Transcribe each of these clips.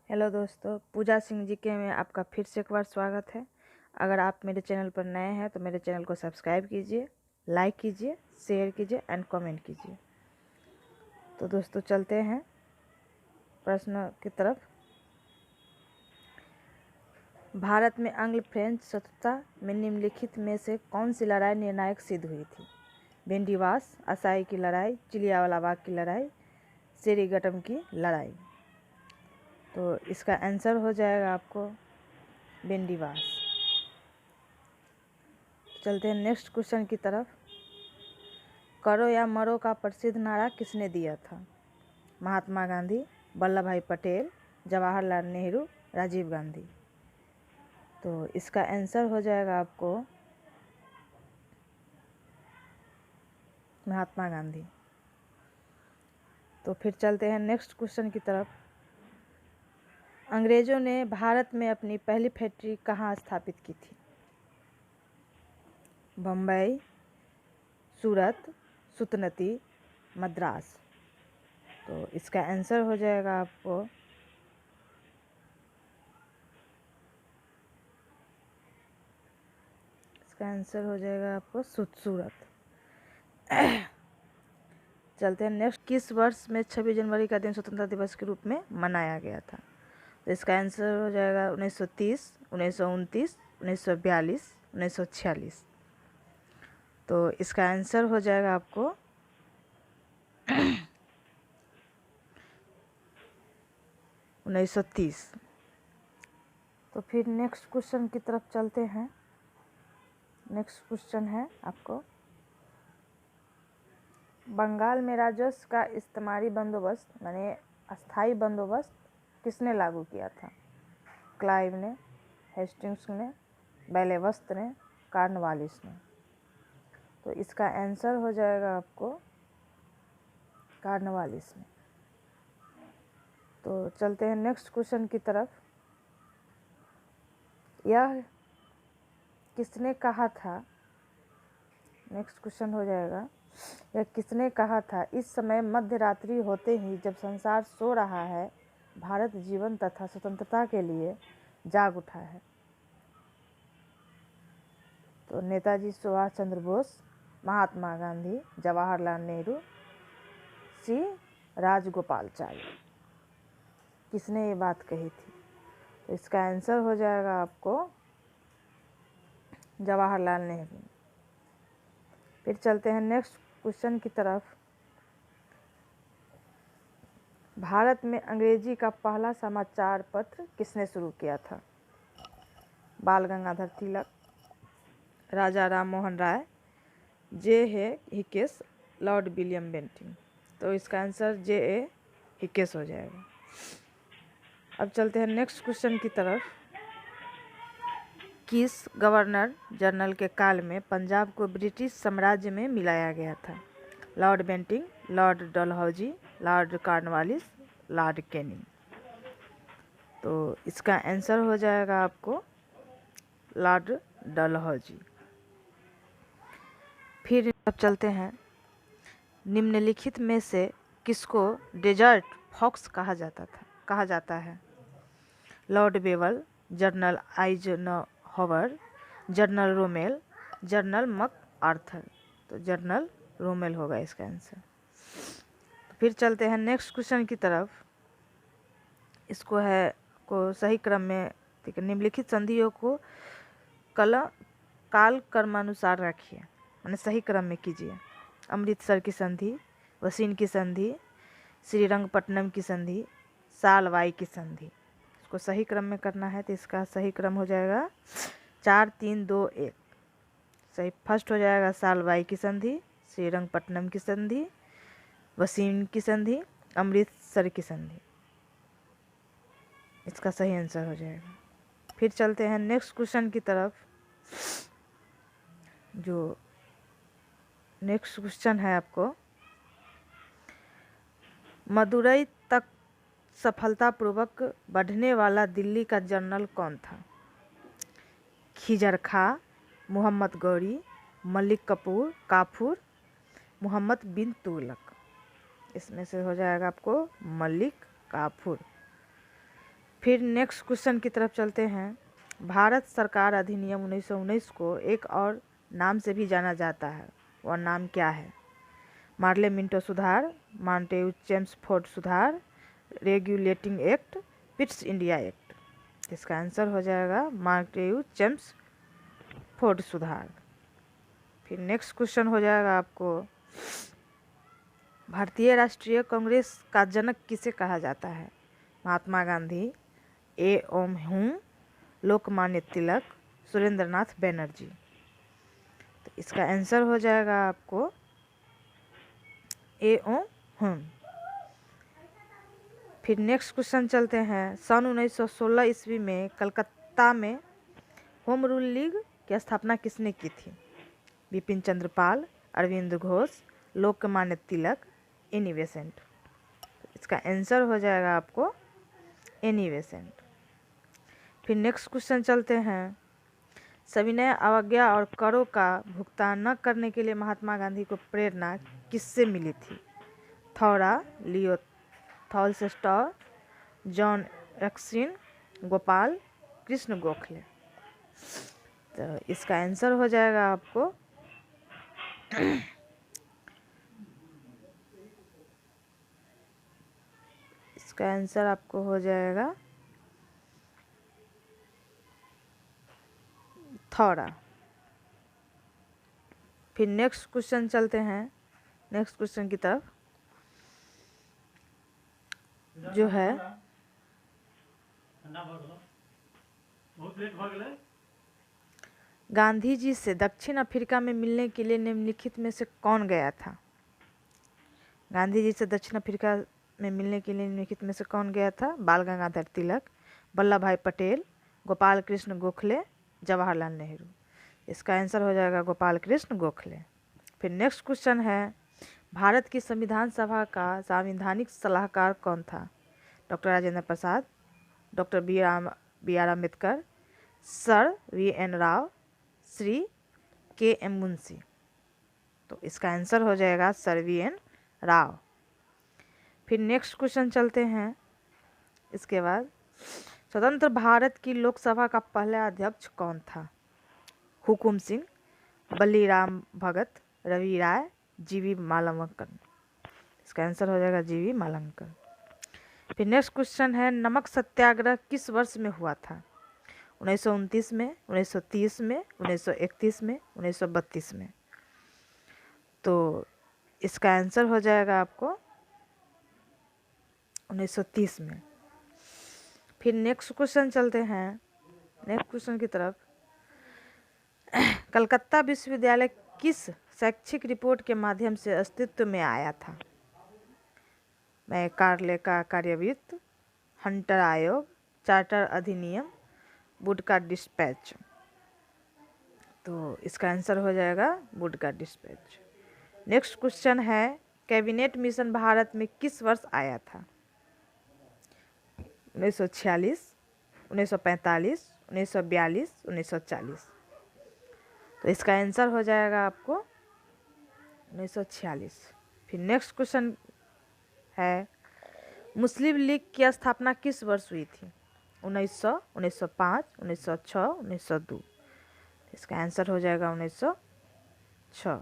Hello दोस्तों, पूजा सिंह जी के में आपका फिर से एक बार स्वागत है। अगर आप मेरे चैनल पर नए हैं तो मेरे चैनल को सब्सक्राइब कीजिए, लाइक कीजिए, शेयर कीजिए एंड कमेंट कीजिए। तो दोस्तों चलते हैं प्रश्न की तरफ। भारत में एंग्लो फ्रेंच शत्रुता में निम्नलिखित में से कौन सी लड़ाई निर्णायक सिद्ध हुई थी? बेंडीवास, असाई की लड़ाई, चिलियावाला बाग की लड़ाई, सेरीगटम की लड़ाई। तो इसका आंसर हो जाएगा आपको बेंडीवास। चलते हैं नेक्स्ट क्वेश्चन की तरफ। करो या मरो का प्रसिद्ध नारा किसने दिया था? महात्मा गांधी, वल्लभ भाई पटेल, जवाहरलाल नेहरू, राजीव गांधी। तो इसका आंसर हो जाएगा आपको महात्मा गांधी। तो फिर चलते हैं नेक्स्ट क्वेश्चन की तरफ। अंग्रेजों ने भारत में अपनी पहली फैक्ट्री कहाँ स्थापित की थी? बम्बई, सूरत, सुतनती, मद्रास। तो इसका आंसर हो जाएगा आपको आंसर हो जाएगा आपको सूरत। चलते हैं नेक्स्ट। किस वर्ष में 26 जनवरी का दिन स्वतंत्रता दिवस के रूप में मनाया गया था? तो इसका आंसर हो जाएगा 1930, 1929, 1942, 1946। तो इसका आंसर हो जाएगा आपको 1930। तो फिर नेक्स्ट क्वेश्चन की तरफ चलते हैं। नेक्स्ट क्वेश्चन है आपको, बंगाल में राजस्व का इस्तेमारी बंदोबस्त माने अस्थाई बंदोबस्त किसने लागू किया था? क्लाइव ने, हेस्टिंग्स ने, बेलेवस्त ने, कॉर्नवालिस ने। तो इसका आंसर हो जाएगा आपको कॉर्नवालिस ने। तो चलते हैं नेक्स्ट क्वेश्चन की तरफ। यह किसने कहा था? नेक्स्ट क्वेश्चन हो जाएगा, यह किसने कहा था, इस समय मध्य रात्रि होते ही जब संसार सो रहा है, भारत जीवन तथा स्वतंत्रता के लिए जाग उठा है? तो नेताजी सुभाष चंद्र बोस, महात्मा गांधी, जवाहरलाल नेहरू, सी राजगोपालाचारी। किसने ये बात कही थी? तो इसका आंसर हो जाएगा आपको जवाहरलाल नेहरू। फिर चलते हैं नेक्स्ट क्वेश्चन की तरफ। भारत में अंग्रेजी का पहला समाचार पत्र किसने शुरू किया था? बाल गंगाधर तिलक, राजा राम मोहन राय, जे ए हिकेस, लॉर्ड विलियम बेंटिंग। तो इसका आंसर जे ए हिकेस हो जाएगा। अब चलते हैं नेक्स्ट क्वेश्चन की तरफ। किस गवर्नर जनरल के काल में पंजाब को ब्रिटिश साम्राज्य में मिलाया गया था? Lord Bentinck, Lord Dalhousie, Lord Cornwallis, Lord Canning. तो इसका आंसर हो जाएगा आपको लॉर्ड डलहौजी। फिर अब चलते हैं, निम्नलिखित में से किसको डेजर्ट फॉक्स कहा जाता है? Lord Wavell, General Eisenhower, General Rommel, General MacArthur. तो जनरल रोमेल होगा इसका आंसर। फिर चलते हैं नेक्स्ट क्वेश्चन की तरफ। इसको है को सही क्रम में निम्नलिखित संधियों को काल क्रमानुसार रखिए, माने सही क्रम में कीजिए। अमृतसर की संधि, वसीन की संधि, श्रीरंगपट्टनम की संधि, सालवाई की संधि। इसको सही क्रम में करना है तो इसका सही क्रम हो जाएगा 4, 3, 2, 1। सही फर्स्ट हो जाएगा सालवाई की संधि, श्रीरंगपट्टनम की संधि, वसीम की संधि, अमृतसर की संधि। इसका सही आंसर हो जाएगा। फिर चलते हैं नेक्स्ट क्वेश्चन की तरफ। जो नेक्स्ट क्वेश्चन है आपको, मदुरई तक सफलतापूर्वक बढ़ने वाला दिल्ली का जनरल कौन था? खिजर खां, मोहम्मद गौरी, मलिक काफूर, मोहम्मद बिन तुगलक। इसमें से हो जाएगा आपको मलिक काफूर। फिर नेक्स्ट क्वेश्चन की तरफ चलते हैं। भारत सरकार अधिनियम 1919 को एक और नाम से भी जाना जाता है, वह नाम क्या है? मार्ले मिंटो सुधार, मॉन्टेग्यू चेम्सफोर्ड सुधार, regulating act, Pitt's India act. इसका आंसर हो जाएगा मॉन्टेग्यू चेम्सफोर्ड सुधार। फिर नेक्स्ट क्वेश्चन हो जाएगा आपको, भारतीय राष्ट्रीय कांग्रेस का जनक किसे कहा जाता है? महात्मा गांधी, ए ओम हुम, लोकमान्य तिलक, सुरेंद्रनाथ बैनर्जी। तो इसका आंसर हो जाएगा आपको ए ओम हुम। फिर नेक्स्ट क्वेश्चन चलते हैं। सन 1916 ईस्वी में कलकत्ता में होम रूल लीग की स्थापना किसने की थी? Bipin Chandra Pal, Arvind Ghosh, Lokmanya Tilak, Annie Besant. इसका आंसर हो जाएगा आपको एनी बेसेंट। फिर नेक्स्ट क्वेश्चन चलते हैं। सविनय अवज्ञा और करों का भुगतान न करने के लिए महात्मा गांधी को प्रेरणा किससे मिली थी? Thoreau, Leo Tolstoy, John Ruskin, Gopal Krishna Gokhale. तो इसका आंसर हो जाएगा आपको इसका आंसर आपको हो जाएगा थौरा। फिर नेक्स्ट क्वेश्चन चलते हैं। नेक्स्ट क्वेश्चन की तरफ जो है, गांधी जी से दक्षिण अफ्रीका में मिलने के लिए निम्नलिखित में से कौन गया था? गांधी जी से दक्षिण अफ्रीका में मिलने के लिए निम्नलिखित में से कौन गया था? बाल गंगाधर तिलक, वल्लभ भाई पटेल, गोपाल कृष्ण गोखले, जवाहरलाल नेहरू। इसका आंसर हो जाएगा गोपाल कृष्ण गोखले। फिर नेक्स्ट क्वेश्चन है, भारत की संविधान सभा का संवैधानिक सलाहकार कौन था? Doctor Rajendra Prasad, doctor B R Ambedkar, sir V N. Rao, Shri K M. Munshi. तो इसका आंसर हो जाएगा सर वी.एन. राव। फिर नेक्स्ट क्वेश्चन चलते हैं। इसके बाद, स्वतंत्र भारत की लोकसभा का पहला अध्यक्ष कौन था? हुकुम सिंह, बलीराम भगत, रवि राय, जी.वी. मालवंकन। इसका आंसर हो जाएगा जी.वी. मालवंकन। फिर नेक्स्ट क्वेश्चन है, नमक सत्याग्रह किस वर्ष में हुआ था? 1929 में, 1930 में, 1931 में, 1932 में। तो इसका आंसर हो जाएगा आपको 1930 में। फिर नेक्स्ट क्वेश्चन चलते हैं। नेक्स्ट क्वेश्चन की तरफ, कलकत्ता विश्वविद्यालय किस शैक्षिक रिपोर्ट के माध्यम से अस्तित्व में आया था? मैकार्ले का कार्यवृत्त, हंटर आयोग, चार्टर अधिनियम, वुड का डिस्पैच। तो इसका आंसर हो जाएगा वुड का डिस्पैच। नेक्स्ट क्वेश्चन है, कैबिनेट मिशन भारत में किस वर्ष आया था? 1946, 1945, 1942, 1940। तो इसका आंसर हो जाएगा आपको 1946। फिर नेक्स्ट क्वेश्चन है, मुस्लिम लीग की स्थापना किस वर्ष हुई थी? 1900, 1905, 1906, 1902। इसका आंसर हो जाएगा 1906।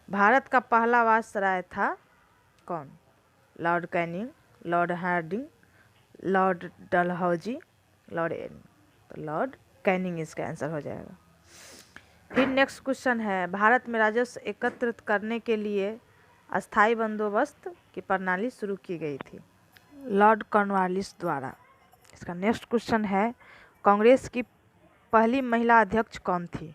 भारत का पहला वायसराय था कौन? Lord Canning, Lord Hardinge, Lord Dalhousie, Lord N. तो लॉर्ड कैनिंग इसका आंसर हो जाएगा। फिर नेक्स्ट क्वेश्चन है, भारत में राजस्व एकत्रित करने के लिए अस्थाई बंदोबस्त की प्रणाली शुरू की गई थी, लॉर्ड कॉर्नवालिस द्वारा। इसका नेक्स्ट क्वेश्चन है, कांग्रेस की पहली महिला अध्यक्ष कौन थी?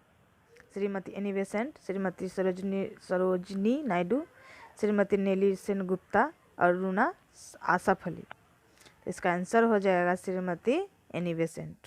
श्रीमती एनी बेसेंट, श्रीमती सरोजनी नायडू, श्रीमती नेली सेनगुप्ता और रूना आसफ अली। इसका आंसर हो जाएगा श्रीमती एनी बेसेंट।